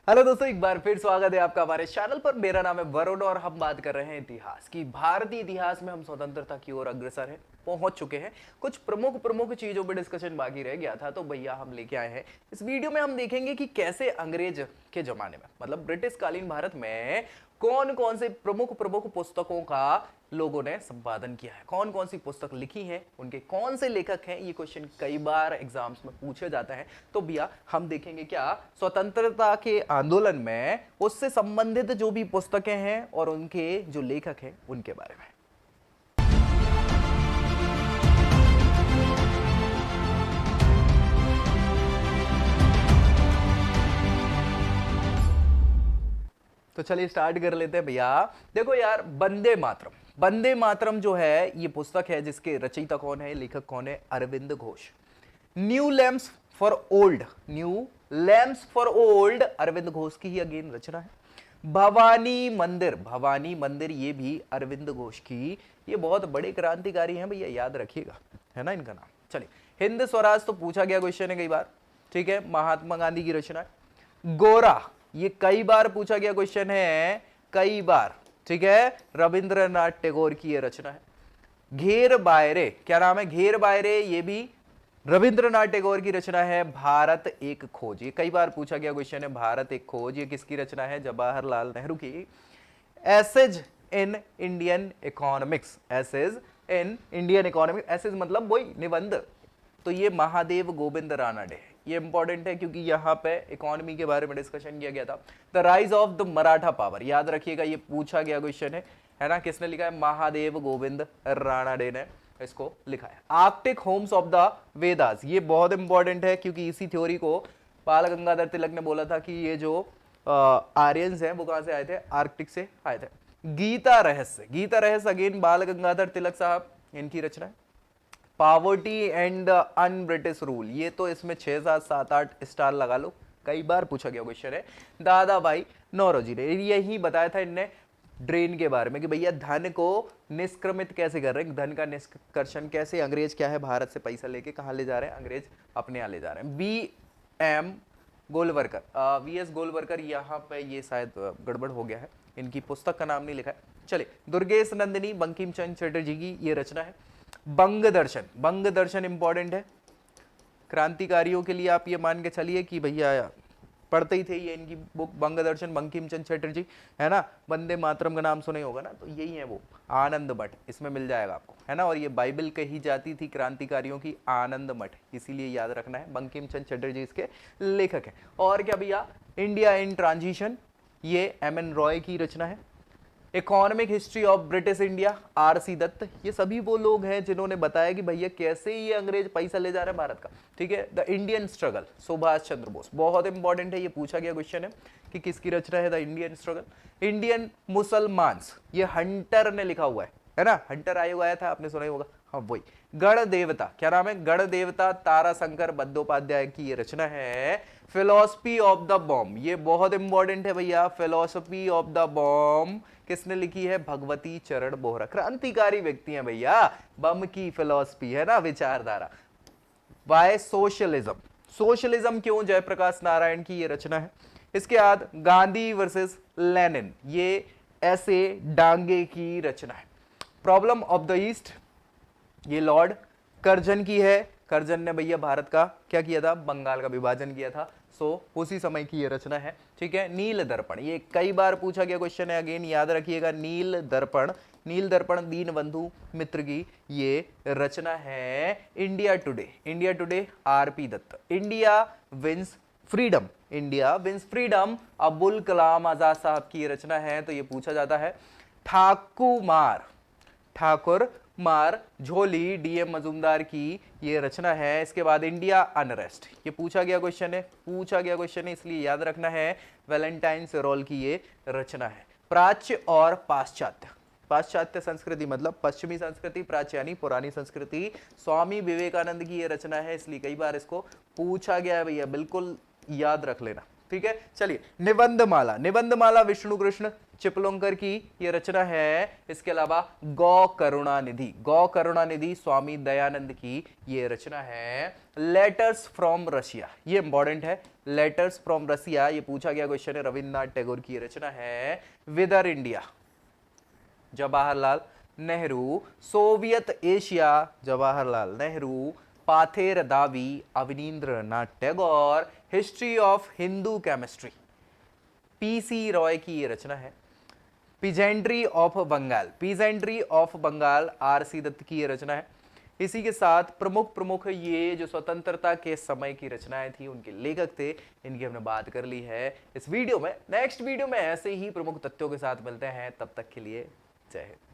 Hello दोस्तों, एक बार फिर स्वागत है आपका हमारे चैनल पर। मेरा नाम है वरुण और हम बात कर रहे हैं इतिहास की। भारतीय इतिहास में हम स्वतंत्रता की ओर अग्रसर हैं, पहुंच चुके हैं। कुछ प्रमुख प्रमुख चीजों पर डिस्कशन बाकी रह गया था, तो भैया हम लेके आए हैं। इस वीडियो में हम देखेंगे कि कैसे अंग्रेज के जमाने में, मतलब ब्रिटिश कालीन भारत में कौन कौन से प्रमुख प्रमुख पुस्तकों का लोगों ने संपादन किया है, कौन कौन सी पुस्तक लिखी है, उनके कौन से लेखक हैं। ये क्वेश्चन कई बार एग्जाम्स में पूछे जाते हैं। तो भैया हम देखेंगे क्या स्वतंत्रता के आंदोलन में उससे संबंधित जो भी पुस्तकें हैं और उनके जो लेखक हैं उनके बारे में। तो चलिए स्टार्ट कर लेते हैं भैया। देखो यार, वंदे मातरम जो है ये पुस्तक है जिसके रचयिता कौन है, लेखक कौन है? Arvind Ghosh. New lamps for old Arvind Ghosh की ही अगेन रचना है। भवानी मंदिर ये भी अरविंद घोष की। ये बहुत बड़े क्रांतिकारी हैं भैया, याद रखिएगा, है ना इनका नाम। चलिए, हिंद स्वराज तो पूछा गया क्वेश्चन है कई बार, ठीक है, महात्मा गांधी की रचना है। गोरा, ये कई बार पूछा गया क्वेश्चन है, कई बार, ठीक है, रविंद्रनाथ टैगोर की ये रचना है। घेर बायरे, क्या नाम है? घेर बायरे, ये भी रविंद्रनाथ टैगोर की रचना है। भारत एक खोज, ये कई बार पूछा गया क्वेश्चन है, भारत एक खोज, ये किसकी रचना है? जवाहरलाल नेहरू की। Essays in Indian economics, essays मतलब वही निबंध, तो ये महादेव गोविंद रानडे है। ये इंपॉर्टेंट है क्योंकि यहां पे इकोनॉमी के बारे में डिस्कशन किया गया था। The rise of the Maratha power, याद रखिएगा, ये पूछा गया क्वेश्चन है ना। किसने लिखा है? महादेव गोविंद रानडे ने इसको लिखा है। Arctic Holmes of the Vedas, ये बहुत इंपॉर्टेंट है क्योंकि इसी थ्योरी को बाल गंगाधर तिलक ने बोला था कि ये जो आर्यंस हैं वो कहां से आए थे? आर्कटिक से आए थे। गीता रहस्य अगेन बाल गंगाधर तिलक साहब, इनकी रचना है। Poverty and the un British rule, ये तो इसमें 6 7 7 8 स्टार लगा लो, कई बार पूछा गया क्वेश्चन है। दादा भाई नौरोजी ने यही बताया था इनने ड्रेन के बारे में कि भैया धन को निष्क्रमित कैसे कर रहे हैं, धन का निष्कर्षण कैसे, अंग्रेज क्या है भारत से पैसा लेके कहां ले जा रहे हैं, अंग्रेज अपने यहां ले जा रहे हैं। वी एस गोलवरकर, यहाँ पे ये शायद गड़बड़ हो गया है, इनकी पुस्तक का नाम नहीं लिखा है। चलिए, दुर्गेश नंदिनी बंकिम चंद्र चटर्जी की ये रचना है। बंग दर्शन इंपॉर्टेंट है क्रांतिकारियों के लिए, आप ये मान के चलिए कि भैया पढ़ते ही थे ये इनकी बुक बंग दर्शन, बंकिम चंद्र चटर्जी, है ना। वंदे मातरम का नाम सुने होगा ना, तो यही है वो आनंद मठ, इसमें मिल जाएगा आपको, है ना। और ये बाइबल कही जाती थी क्रांतिकारियों की, आनंद मठ, इसीलिए याद रखना है। बंकिम चंद्र चटर्जी इसके लेखक है। और क्या भैया, इंडिया इन ट्रांजिशन, ये एम.एन. रॉय की रचना है। Economic history of British India, R C. Dutt, ये सभी वो लोग हैं जिन्होंने बताया कि भैया कैसे ये अंग्रेज पैसा ले जा रहे हैं भारत का, ठीक है। The Indian struggle, Subhash Chandra Bose, बहुत इंपॉर्टेंट है, ये पूछा गया क्वेश्चन है कि किसकी रचना है द इंडियन स्ट्रगल। इंडियन मुसलमान्स, ये हंटर ने लिखा हुआ है ना, हंटर आयोग आया था, आपने सुना ही होगा, हाँ वही। गण देवता, क्या नाम है? गण देवता ताराशंकर बंदोपाध्याय की ये रचना है। फिलोसफी ऑफ द बॉम्ब, ये बहुत इंपॉर्टेंट है भैया, फिलोसफी ऑफ द बॉम्ब किसने लिखी है? भगवती चरण बोहरा, क्रांतिकारी व्यक्ति हैं भैया, बम की फिलोसफी, है ना, विचारधारा। वाय सोशलिज्म क्यों? जयप्रकाश नारायण की ये रचना है। इसके बाद गांधी वर्सेस लेनिन, ये ऐसे डांगे की रचना है। प्रॉब्लम ऑफ द ईस्ट, ये लॉर्ड कर्जन की है। कर्जन ने भैया भारत का क्या किया था? बंगाल का विभाजन किया था, सो उसी समय की ये रचना है, ठीक है। नील दर्पण, ये कई बार पूछा गया क्वेश्चन है, अगेन याद रखिएगा। नील दर्पण दीनबंधु मित्र की ये रचना है। India Today R P. Dutt. India wins freedom Abul Kalam Azad साहब की रचना है, तो ये पूछा जाता है। ठाकुर मार झोली, डी.एम. मजूमदार की ये रचना है। इसके बाद इंडिया अनरेस्ट, ये पूछा गया क्वेश्चन है, इसलिए याद रखना है। वैलेंटाइन सेरोल की ये रचना है। प्राच्य और पाश्चात्य संस्कृति मतलब पश्चिमी संस्कृति, प्राच्य यानी पुरानी संस्कृति, स्वामी विवेकानंद की ये रचना है, इसलिए कई बार इसको पूछा गया है भैया, बिल्कुल याद रख लेना, ठीक है। चलिए, निबंधमाला, निबंधमाला विष्णु कृष्ण चिपलुंकर की ये रचना है। इसके अलावा गौ करुणानिधि, गौ करुणानिधि स्वामी दयानंद की ये रचना है। लेटर्स फ्रॉम रशिया, ये इंपॉर्टेंट है, लेटर्स फ्रॉम रशिया, ये पूछा गया क्वेश्चन है, रविन्द्रनाथ टैगोर की रचना है। Whither India, Jawaharlal Nehru. Soviet Asia, Jawaharlal Nehru. Pather Dabi, Abanindranath Tagore. History of Hindu chemistry, P C Ray की ये रचना है। Peasantry of Bengal, peasantry of Bengal, R C Dutt की ये रचना है। इसी के साथ प्रमुख ये जो स्वतंत्रता के समय की रचनाएं थी, उनके लेखक थे, इनकी हमने बात कर ली है इस वीडियो में। नेक्स्ट वीडियो में ऐसे ही प्रमुख तथ्यों के साथ मिलते हैं, तब तक के लिए जय हिंद।